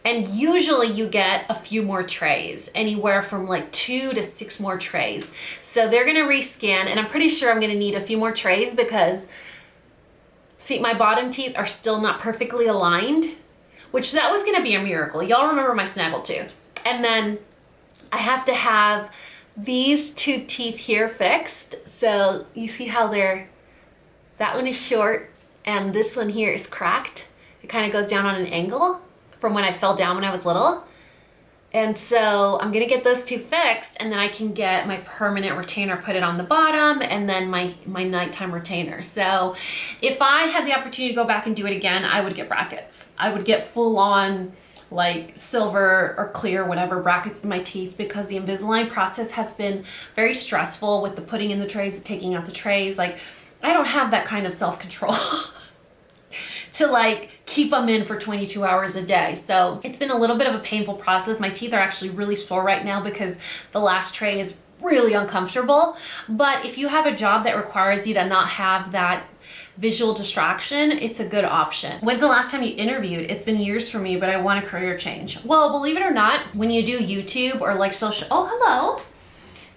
and usually you get a few more trays, anywhere from like 2 to 6 more trays. So they're gonna rescan, and I'm pretty sure I'm gonna need a few more trays because, see, my bottom teeth are still not perfectly aligned, which that was gonna be a miracle. Y'all remember my snaggle tooth. And then I have to have these 2 teeth here fixed. So you see how that one is short and this one here is cracked. It kind of goes down on an angle from when I fell down when I was little. And so I'm gonna get those 2 fixed, and then I can get my permanent retainer, put it on the bottom, and then my nighttime retainer. So if I had the opportunity to go back and do it again, I would get brackets. I would get full on like silver or clear, whatever, brackets in my teeth, because the Invisalign process has been very stressful with the putting in the trays, the taking out the trays. Like, I don't have that kind of self-control to like keep them in for 22 hours a day. So it's been a little bit of a painful process. My teeth are actually really sore right now because the last tray is really uncomfortable. But if you have a job that requires you to not have that visual distraction, it's a good option. When's the last time you interviewed? It's been years for me, but I want a career change. Well, believe it or not, when you do YouTube or like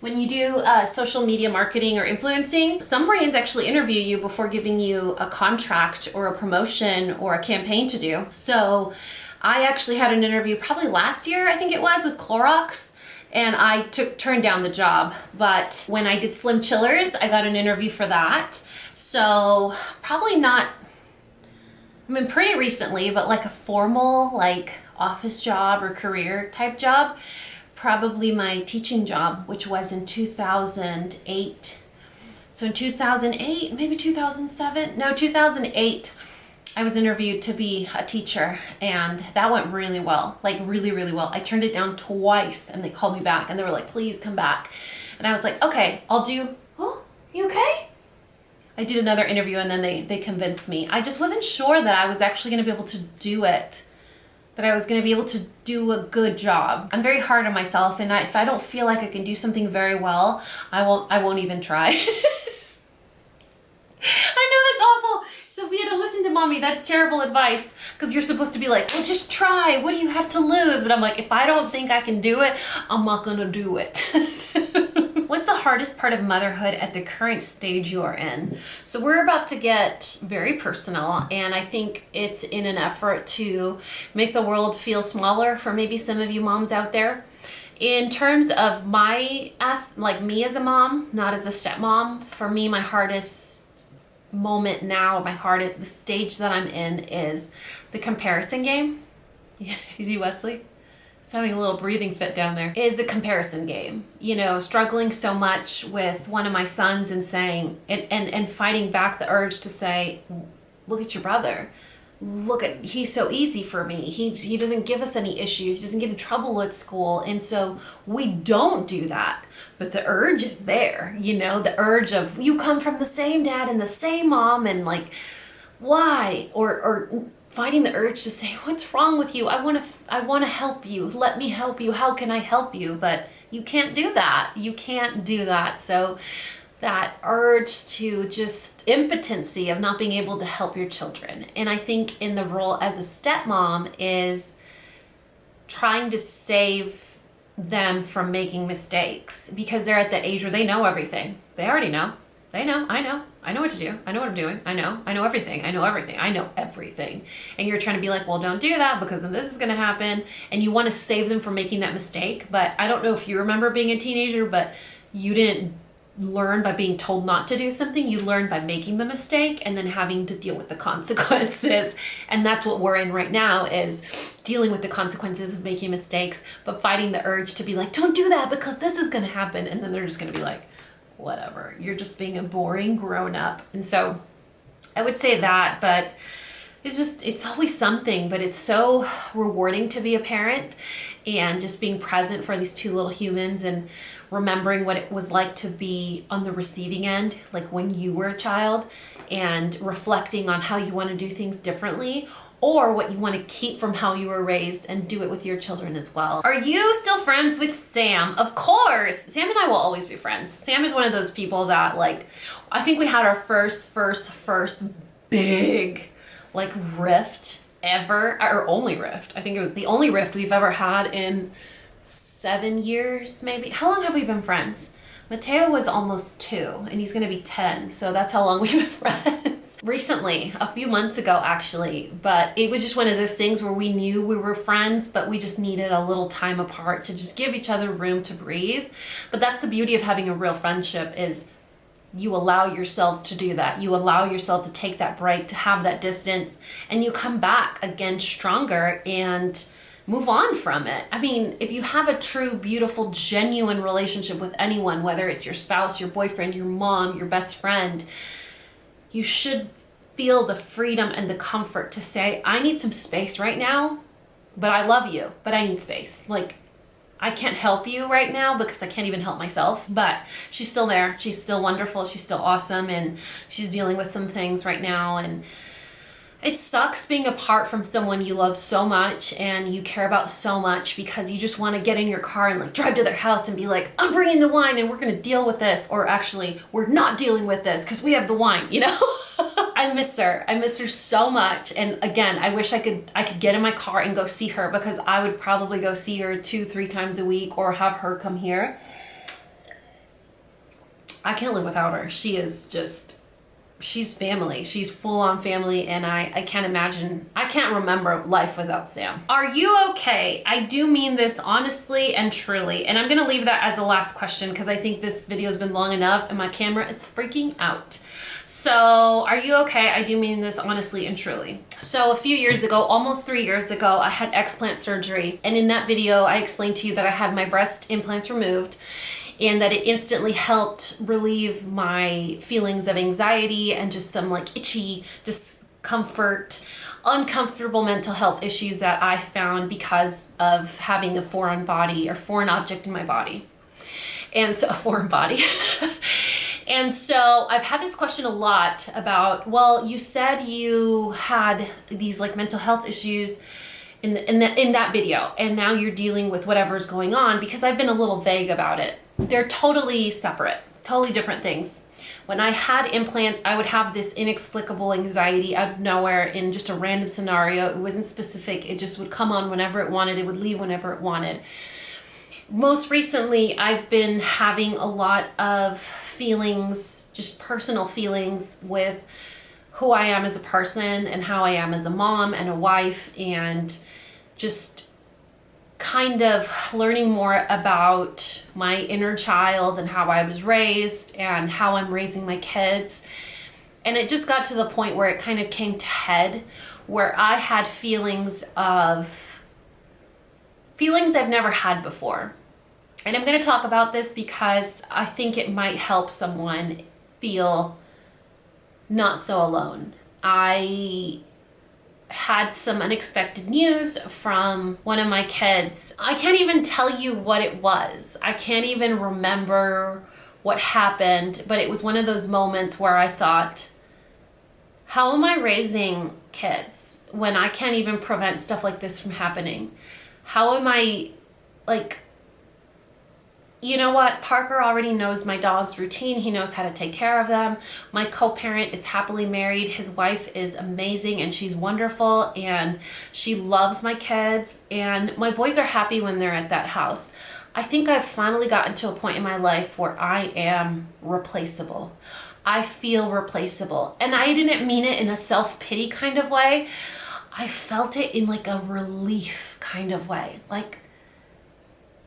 when you do social media marketing or influencing, some brands actually interview you before giving you a contract or a promotion or a campaign to do. So I actually had an interview probably last year, I think it was, with Clorox, and I turned down the job. But when I did Slim Chillers, I got an interview for that. So probably not, I mean, pretty recently, but like a formal like office job or career type job. Probably my teaching job, which was in 2008. So in 2008, maybe 2007, no, 2008, I was interviewed to be a teacher, and that went really well, like really, really well. I turned it down twice, and they called me back, and they were like, please come back. And I was like, okay, I'll do, oh, you okay? I did another interview and then they convinced me. I just wasn't sure that I was actually gonna be able to do it, that I was gonna be able to do a good job. I'm very hard on myself, and if I don't feel like I can do something very well, I won't even try. I know that's awful. Sophia, don't listen to mommy. That's terrible advice. Because you're supposed to be like, well, just try. What do you have to lose? But I'm like, if I don't think I can do it, I'm not gonna do it. What's the hardest part of motherhood at the current stage you are in? So we're about to get very personal, and I think it's in an effort to make the world feel smaller for maybe some of you moms out there. In terms of me as a mom, not as a stepmom, for me, my hardest moment now, the stage that I'm in is the comparison game. You see Wesley? It's having a little breathing fit down there. Is the comparison game. You know, struggling so much with one of my sons and saying, and fighting back the urge to say, look at your brother. He's so easy for me. He doesn't give us any issues. He doesn't get in trouble at school. And so we don't do that. But the urge is there, you know, the urge of, you come from the same dad and the same mom, and like, why? Or fighting the urge to say, what's wrong with you? I want to help you. Let me help you. How can I help you? But you can't do that. You can't do that. So that urge to just impotency of not being able to help your children. And I think in the role as a stepmom is trying to save them from making mistakes, because they're at the age where they know everything. They already know. They know. I know what to do. I know what I'm doing. I know everything. I know everything. And you're trying to be like, well, don't do that because then this is going to happen. And you want to save them from making that mistake. But I don't know if you remember being a teenager, but you didn't learn by being told not to do something. You learn by making the mistake and then having to deal with the consequences. And that's what we're in right now, is dealing with the consequences of making mistakes, but fighting the urge to be like, don't do that because this is going to happen. And then they're just going to be like, whatever, you're just being a boring grown up. And so I would say that, but it's always something, but it's so rewarding to be a parent and just being present for these two little humans and remembering what it was like to be on the receiving end, like when you were a child, and reflecting on how you want to do things differently, or what you want to keep from how you were raised, and do it with your children as well. Are you still friends with Sam? Of course. Sam and I will always be friends. Sam is one of those people that, like, I think we had our first big, like, rift ever, or only rift. I think it was the only rift we've ever had in 7 years, maybe. How long have we been friends? Mateo was almost 2, and he's gonna be 10, so that's how long we've been friends. Recently, a few months ago actually, but it was just one of those things where we knew we were friends, but we just needed a little time apart to just give each other room to breathe. But that's the beauty of having a real friendship, is you allow yourselves to do that. You allow yourself to take that break, to have that distance, and you come back again stronger and move on from it. I mean, if you have a true, beautiful, genuine relationship with anyone, whether it's your spouse, your boyfriend, your mom, your best friend, you should feel the freedom and the comfort to say, I need some space right now, but I love you, but I need space. Like, I can't help you right now because I can't even help myself, but she's still there. She's still wonderful. She's still awesome. And she's dealing with some things right now. And it sucks being apart from someone you love so much and you care about so much, because you just want to get in your car and like drive to their house and be like, I'm bringing the wine and we're going to deal with this. Or actually, we're not dealing with this because we have the wine, you know? I miss her. I miss her so much. And again, I wish I could get in my car and go see her, because I would probably go see her 2-3 times a week, or have her come here. I can't live without her. She is just, she's family. She's full on family, and I can't imagine, I can't remember life without Sam. Are you okay? I do mean this honestly and truly, and I'm gonna leave that as the last question because I think this video has been long enough and my camera is freaking out. So, are you okay? I do mean this honestly and truly. So a few years ago, almost 3 years ago, I had explant surgery, and in that video I explained to you that I had my breast implants removed, and that it instantly helped relieve my feelings of anxiety and just some like itchy discomfort, uncomfortable mental health issues that I found because of having a foreign body or foreign object in my body. And so a foreign body. And so I've had this question a lot about, well, you said you had these like mental health issues in that video, and now you're dealing with whatever's going on, because I've been a little vague about it. They're totally separate, totally different things. When I had implants, I would have this inexplicable anxiety out of nowhere in just a random scenario. It wasn't specific. It just would come on whenever it wanted. It would leave whenever it wanted. Most recently, I've been having a lot of feelings, just personal feelings with who I am as a person and how I am as a mom and a wife, and just kind of learning more about my inner child and how I was raised and how I'm raising my kids. And it just got to the point where it kind of came to head, where I had feelings I've never had before. And I'm going to talk about this because I think it might help someone feel not so alone. I had some unexpected news from one of my kids. I can't even tell you what it was. I can't even remember what happened, but it was one of those moments where I thought, how am I raising kids when I can't even prevent stuff like this from happening? How am I, like, you know what? Parker already knows my dog's routine. He knows how to take care of them. My co-parent is happily married. His wife is amazing and she's wonderful and she loves my kids, and my boys are happy when they're at that house. I think I've finally gotten to a point in my life where I am replaceable. I feel replaceable. And I didn't mean it in a self-pity kind of way. I felt it in like a relief kind of way. Like,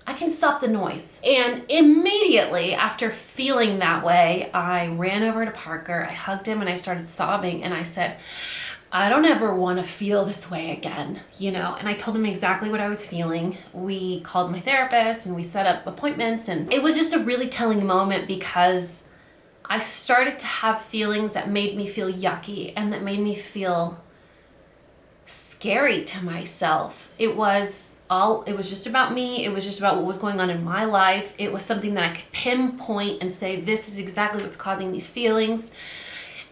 I can stop the noise. And immediately after feeling that way, I ran over to Parker, I hugged him, and I started sobbing, and I said, I don't ever want to feel this way again, you know? And I told him exactly what I was feeling. We called my therapist and we set up appointments, and it was just a really telling moment because I started to have feelings that made me feel yucky and that made me feel scary to myself. It was just about me. It was just about what was going on in my life. It was something that I could pinpoint and say, this is exactly what's causing these feelings.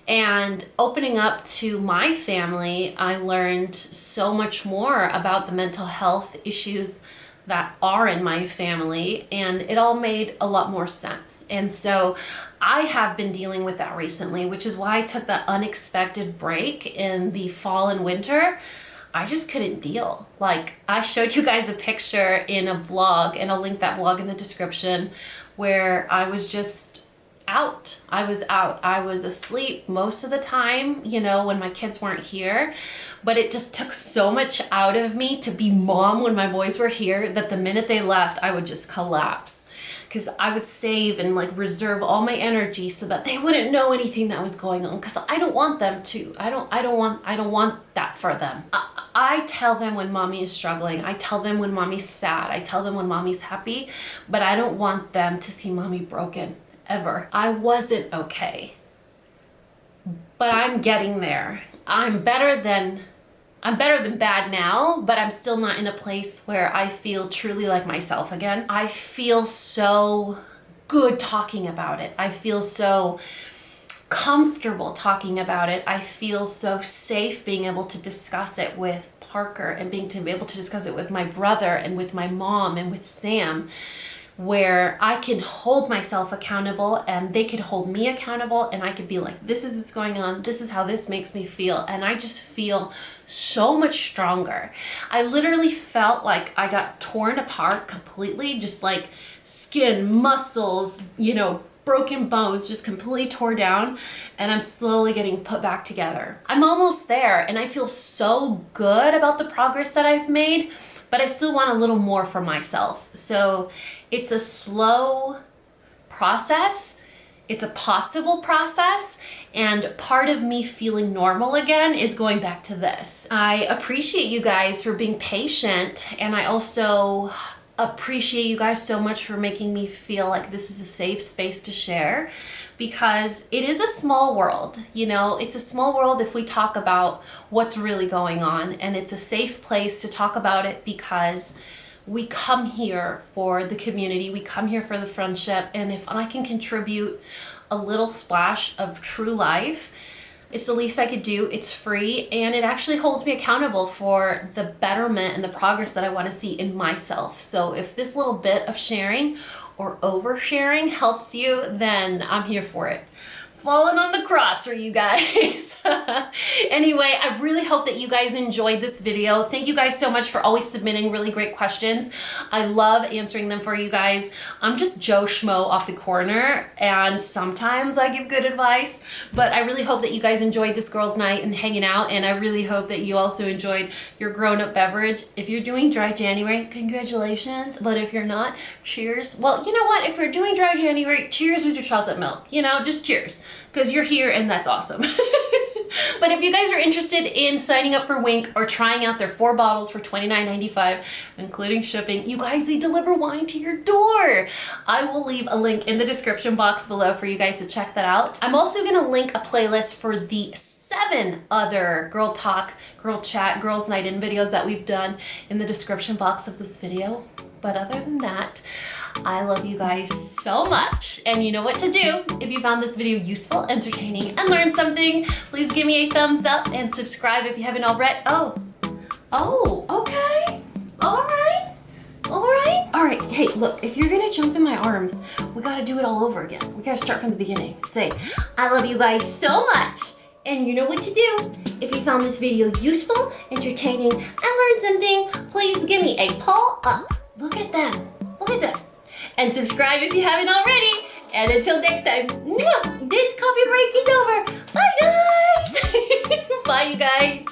And opening up to my family, I learned so much more about the mental health issues that are in my family, and it all made a lot more sense. And so I have been dealing with that recently, which is why I took that unexpected break in the fall and winter. I just couldn't deal. Like, I showed you guys a picture in a vlog, and I'll link that vlog in the description, where I was just out. I was out. I was asleep most of the time, you know, when my kids weren't here, but it just took so much out of me to be mom when my boys were here that the minute they left, I would just collapse. Because I would save and like reserve all my energy so that they wouldn't know anything that was going on, because I don't want them to. I don't want that for them. I tell them when mommy is struggling. I tell them when mommy's sad. I tell them when mommy's happy, but I don't want them to see mommy broken ever. I wasn't okay, but I'm getting there. I'm better than bad now, but I'm still not in a place where I feel truly like myself again. I feel so good talking about it. I feel so comfortable talking about it. I feel so safe being able to discuss it with Parker and being able to discuss it with my brother and with my mom and with Sam, where I can hold myself accountable and they could hold me accountable, and I could be like, this is what's going on, this is how this makes me feel, and I just feel so much stronger. I literally felt like I got torn apart completely, just like skin, muscles, you know, broken bones, just completely tore down, and I'm slowly getting put back together. I'm almost there, and I feel so good about the progress that I've made, but I still want a little more for myself. So it's a slow process. It's a possible process. And part of me feeling normal again is going back to this. I appreciate you guys for being patient. And I also appreciate you guys so much for making me feel like this is a safe space to share, because it is a small world, you know, it's a small world if we talk about what's really going on, and it's a safe place to talk about it because we come here for the community, we come here for the friendship, and if I can contribute a little splash of true life, it's the least I could do. It's free, and it actually holds me accountable for the betterment and the progress that I want to see in myself. So if this little bit of sharing or oversharing helps you, then I'm here for it. Falling on the cross for you guys. Anyway, I really hope that you guys enjoyed this video. Thank you guys so much for always submitting really great questions. I love answering them for you guys. I'm just Joe Schmo off the corner, and sometimes I give good advice, but I really hope that you guys enjoyed this girls' night and hanging out, and I really hope that you also enjoyed your grown-up beverage. If you're doing dry January, congratulations, but if you're not, cheers. Well, you know what? If you're doing dry January, cheers with your chocolate milk. You know, just cheers. Because you're here and that's awesome. But if you guys are interested in signing up for Winc or trying out their 4 bottles for $29.95, including shipping, you guys, they deliver wine to your door. I will leave a link in the description box below for you guys to check that out. I'm also gonna link a playlist for the 7 other girl talk, girl chat, girls night in videos that we've done in the description box of this video. But other than that, I love you guys so much, and you know what to do. If you found this video useful, entertaining, and learned something, please give me a thumbs up and subscribe if you haven't already. Okay. All right. Hey, look, if you're gonna jump in my arms, we gotta do it all over again. We gotta start from the beginning. Say, I love you guys so much. And you know what to do. If you found this video useful, entertaining, and learned something, please give me a paw up. Look at them. And subscribe if you haven't already. And until next time, this coffee break is over. Bye, guys. Bye, you guys.